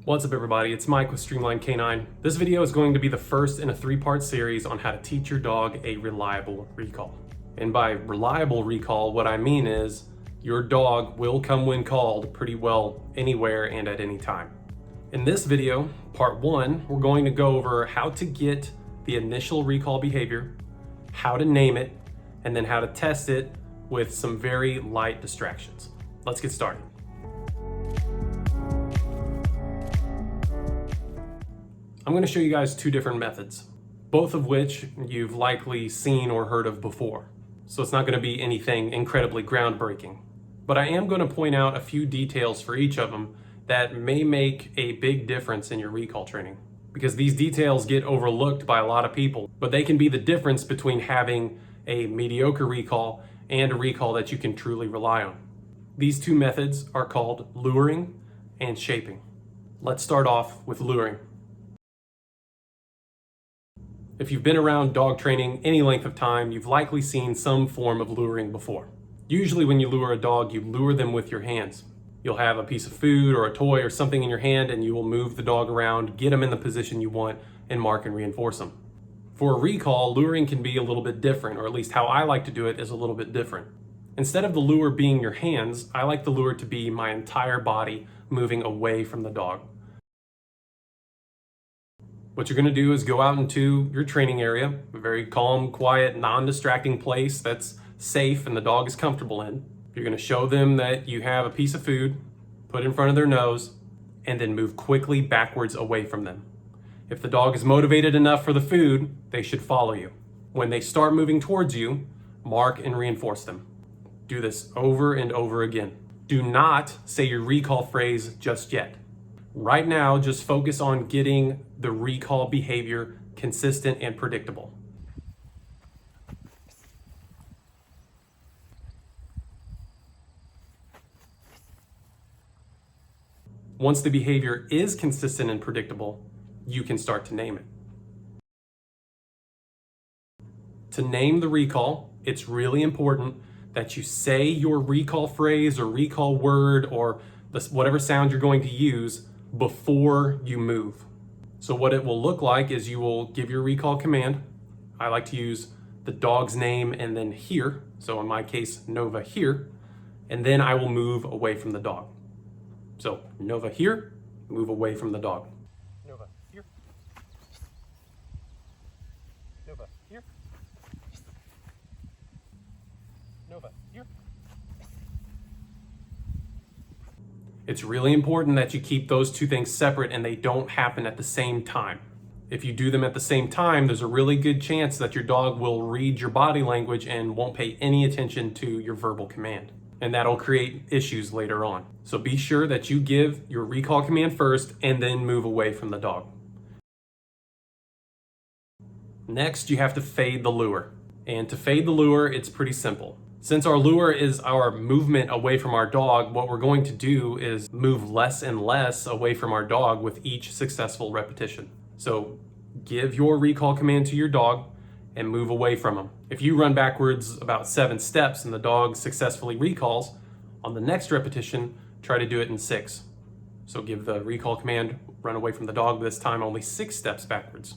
What's up everybody, it's Mike with Streamline K9. This video is going to be the first in a 3-part series on how to teach your dog a reliable recall. And by reliable recall, what I mean is your dog will come when called pretty well anywhere and at any time. In this video, part 1, we're going to go over how to get the initial recall behavior, how to name it, and then how to test it with some very light distractions. Let's get started. I'm going to show you guys 2 different methods, both of which you've likely seen or heard of before. So it's not going to be anything incredibly groundbreaking. But I am going to point out a few details for each of them that may make a big difference in your recall training. Because these details get overlooked by a lot of people, but they can be the difference between having a mediocre recall and a recall that you can truly rely on. These 2 methods are called luring and shaping. Let's start off with luring. If you've been around dog training any length of time, you've likely seen some form of luring before. Usually when you lure a dog, you lure them with your hands. You'll have a piece of food or a toy or something in your hand and you will move the dog around, get them in the position you want, and mark and reinforce them. For a recall, luring can be a little bit different, or at least how I like to do it is a little bit different. Instead of the lure being your hands, I like the lure to be my entire body moving away from the dog. What you're going to do is go out into your training area, a very calm, quiet, non-distracting place that's safe and the dog is comfortable in. You're going to show them that you have a piece of food, put it in front of their nose, and then move quickly backwards away from them. If the dog is motivated enough for the food, they should follow you. When they start moving towards you, mark and reinforce them. Do this over and over again. Do not say your recall phrase just yet. Right now, just focus on getting the recall behavior consistent and predictable. Once the behavior is consistent and predictable, you can start to name it. To name the recall, it's really important that you say your recall phrase or recall word or whatever sound you're going to use before you move. So what it will look like is you will give your recall command. I like to use the dog's name and then here. So in my case, Nova here. And then I will move away from the dog. So Nova here, move away from the dog. Nova here. Nova here. Nova here. It's really important that you keep those 2 things separate and they don't happen at the same time. If you do them at the same time, there's a really good chance that your dog will read your body language and won't pay any attention to your verbal command. And that'll create issues later on. So be sure that you give your recall command first and then move away from the dog. Next, you have to fade the lure. And to fade the lure, it's pretty simple. Since our lure is our movement away from our dog, what we're going to do is move less and less away from our dog with each successful repetition. So give your recall command to your dog and move away from them. If you run backwards about 7 steps and the dog successfully recalls, on the next repetition, try to do it in 6. So give the recall command, run away from the dog, this time only 6 steps backwards.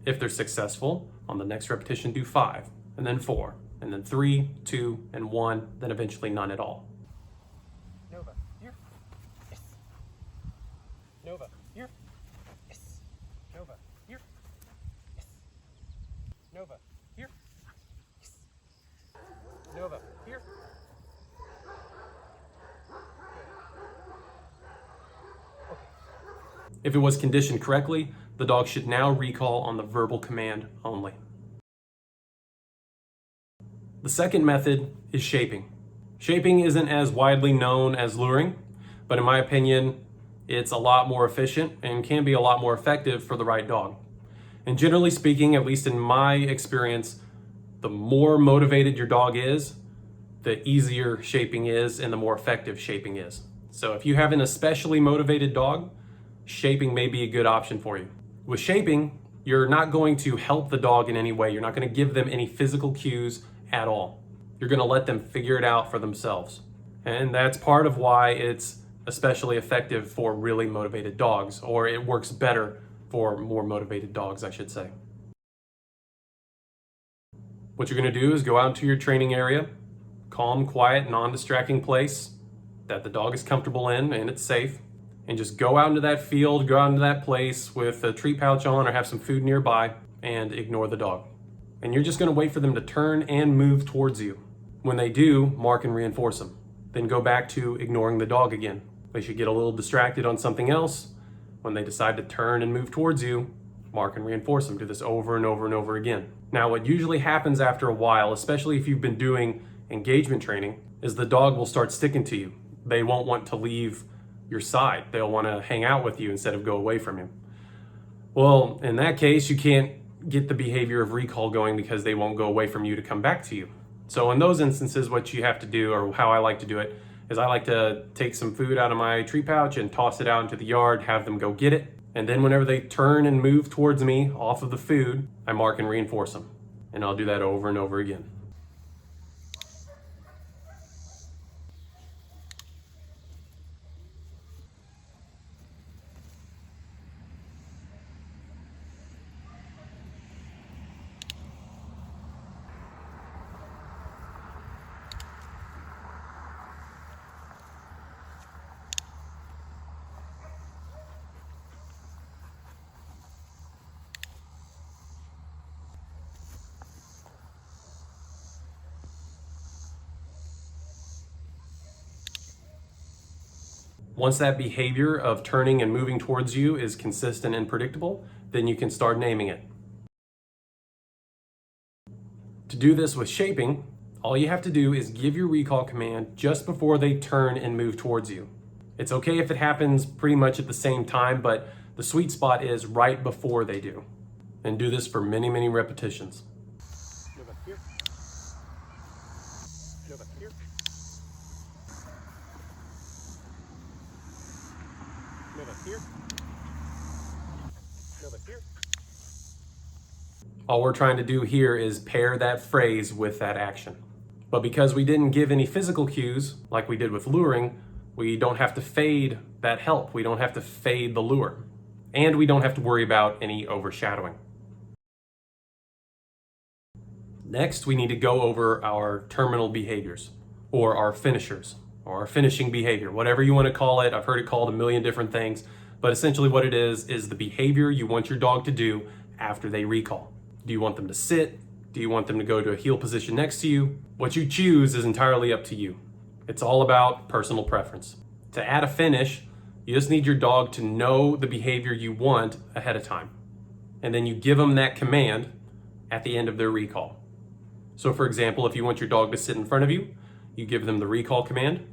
If they're successful, on the next repetition, do 5, and then 4. And then 3, 2, and 1, then eventually none at all. Nova, here. Yes. Nova, here. Yes. Nova, here. Yes. Nova, here. Yes. Nova, here. Okay. If it was conditioned correctly, the dog should now recall on the verbal command only. The second method is shaping. Shaping isn't as widely known as luring, but in my opinion, it's a lot more efficient and can be a lot more effective for the right dog. And generally speaking, at least in my experience, the more motivated your dog is, the easier shaping is and the more effective shaping is. So if you have an especially motivated dog, shaping may be a good option for you. With shaping, you're not going to help the dog in any way. You're not going to give them any physical cues at all. You're going to let them figure it out for themselves. And that's part of why it's especially effective for really motivated dogs, or it works better for more motivated dogs, I should say. What you're going to do is go out into your training area, calm, quiet, non-distracting place that the dog is comfortable in and it's safe, and just go out into that field, go out into that place with a treat pouch on or have some food nearby and ignore the dog. And you're just going to wait for them to turn and move towards you. When they do, mark and reinforce them. Then go back to ignoring the dog again. They should get a little distracted on something else. When they decide to turn and move towards you, mark and reinforce them. Do this over and over and over again. Now, what usually happens after a while, especially if you've been doing engagement training, is the dog will start sticking to you. They won't want to leave your side. They'll want to hang out with you instead of go away from you. Well, in that case, you can't get the behavior of recall going because they won't go away from you to come back to you. So in those instances, what you have to do, or how I like to do it, is I like to take some food out of my treat pouch and toss it out into the yard, have them go get it. And then whenever they turn and move towards me off of the food, I mark and reinforce them. And I'll do that over and over again. Once that behavior of turning and moving towards you is consistent and predictable, then you can start naming it. To do this with shaping, all you have to do is give your recall command just before they turn and move towards you. It's okay if it happens pretty much at the same time, but the sweet spot is right before they do. And do this for many, many repetitions. Go back here. Go back here. Go back here. Go back here. All we're trying to do here is pair that phrase with that action. But because we didn't give any physical cues, like we did with luring, we don't have to fade that help. We don't have to fade the lure. And we don't have to worry about any overshadowing. Next, we need to go over our terminal behaviors, or our finishers, or our finishing behavior, whatever you want to call it. I've heard it called a million different things, but essentially what it is the behavior you want your dog to do after they recall. Do you want them to sit? Do you want them to go to a heel position next to you? What you choose is entirely up to you. It's all about personal preference. To add a finish, you just need your dog to know the behavior you want ahead of time. And then you give them that command at the end of their recall. So for example, if you want your dog to sit in front of you, you give them the recall command.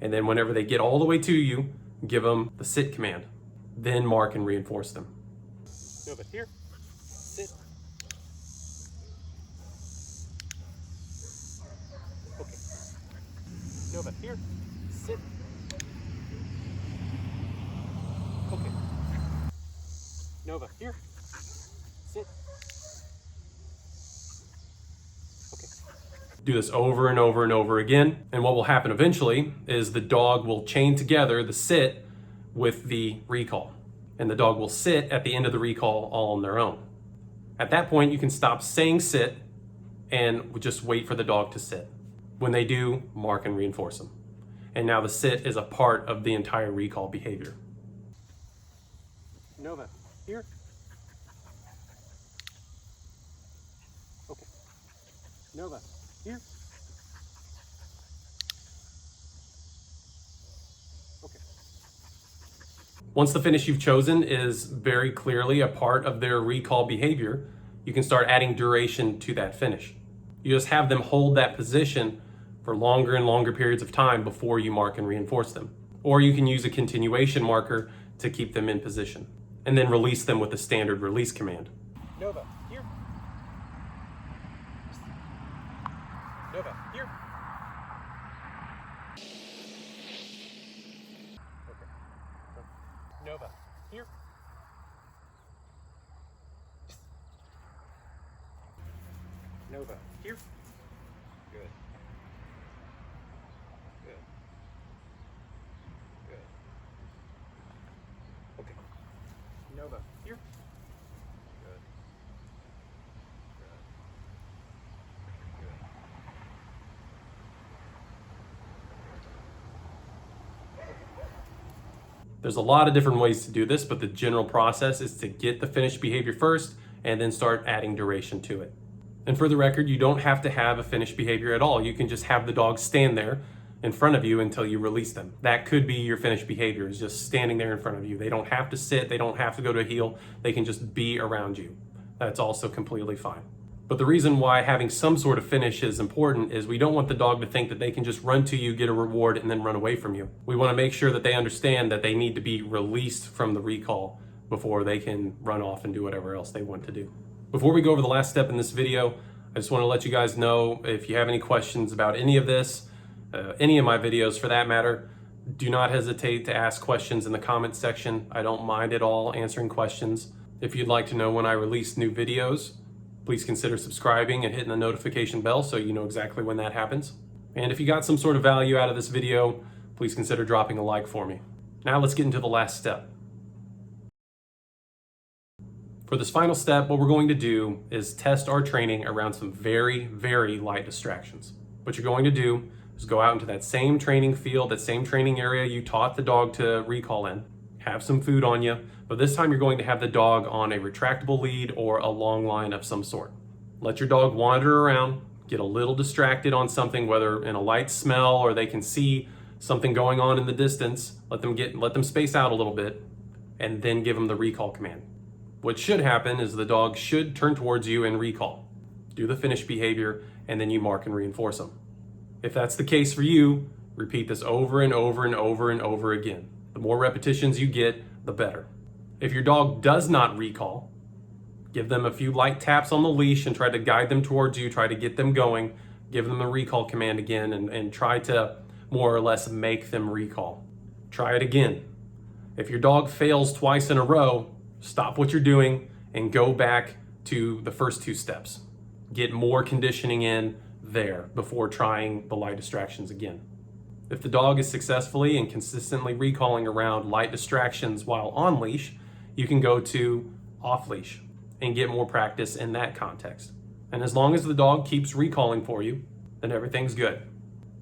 And then whenever they get all the way to you, give them the sit command. Then mark and reinforce them. Go back here. Sit. Okay. Go back here. Sit. Okay. Nova, here. Sit. Okay. Do this over and over and over again. And what will happen eventually is the dog will chain together the sit with the recall. And the dog will sit at the end of the recall all on their own. At that point, you can stop saying sit and just wait for the dog to sit. When they do, mark and reinforce them. And now the sit is a part of the entire recall behavior. Nova, here. Okay. Nova, here. Okay. Once the finish you've chosen is very clearly a part of their recall behavior, you can start adding duration to that finish. You just have them hold that position for longer and longer periods of time before you mark and reinforce them. Or you can use a continuation marker to keep them in position, and then release them with the standard release command. Nova, here. Nova, here. Okay. Nova, here. Nova, here. Good. Good. Good. Nova, here. Good. Good. There's a lot of different ways to do this, but the general process is to get the finished behavior first and then start adding duration to it. And for the record, you don't have to have a finished behavior at all. You can just have the dog stand there in front of you until you release them. That could be your finished behavior, is just standing there in front of you. They don't have to sit, they don't have to go to a heel, they can just be around you. That's also completely fine. But the reason why having some sort of finish is important is we don't want the dog to think that they can just run to you, get a reward, and then run away from you. We want to make sure that they understand that they need to be released from the recall before they can run off and do whatever else they want to do. Before we go over the last step in this video, I just want to let you guys know if you have any questions about any of this, any of my videos for that matter, do not hesitate to ask questions in the comments section. I don't mind at all answering questions. If you'd like to know when I release new videos, please consider subscribing and hitting the notification bell so you know exactly when that happens. And if you got some sort of value out of this video, please consider dropping a like for me. Now let's get into the last step. For this final step, what we're going to do is test our training around some very, very light distractions. What you're going to do is go out into that same training field, that same training area you taught the dog to recall in, have some food on you, but this time you're going to have the dog on a retractable lead or a long line of some sort. Let your dog wander around, get a little distracted on something, whether in a light smell or they can see something going on in the distance. Let them space out a little bit, and then give them the recall command. What should happen is the dog should turn towards you and recall. Do the finish behavior, and then you mark and reinforce them. If that's the case for you, repeat this over and over and over and over again. The more repetitions you get, the better. If your dog does not recall, give them a few light taps on the leash and try to guide them towards you, try to get them going, give them a recall command again, and try to more or less make them recall. Try it again. If your dog fails twice in a row, stop what you're doing and go back to the first two steps. Get more conditioning in there before trying the light distractions again. If the dog is successfully and consistently recalling around light distractions while on leash, you can go to off leash and get more practice in that context. And as long as the dog keeps recalling for you, then everything's good.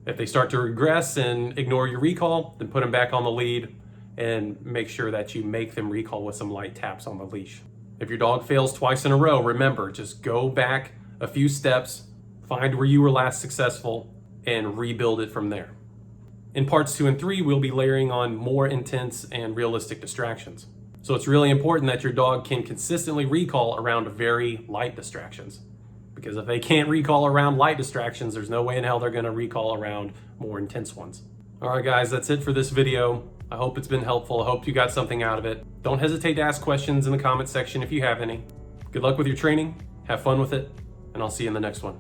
If they start to regress and ignore your recall, then put them back on the lead and make sure that you make them recall with some light taps on the leash. If your dog fails twice in a row, remember, just go back a few steps, find where you were last successful, and rebuild it from there. In parts 2 and 3, we'll be layering on more intense and realistic distractions. So it's really important that your dog can consistently recall around very light distractions. Because if they can't recall around light distractions, there's no way in hell they're going to recall around more intense ones. All right, guys, that's it for this video. I hope it's been helpful. I hope you got something out of it. Don't hesitate to ask questions in the comment section if you have any. Good luck with your training, have fun with it, and I'll see you in the next one.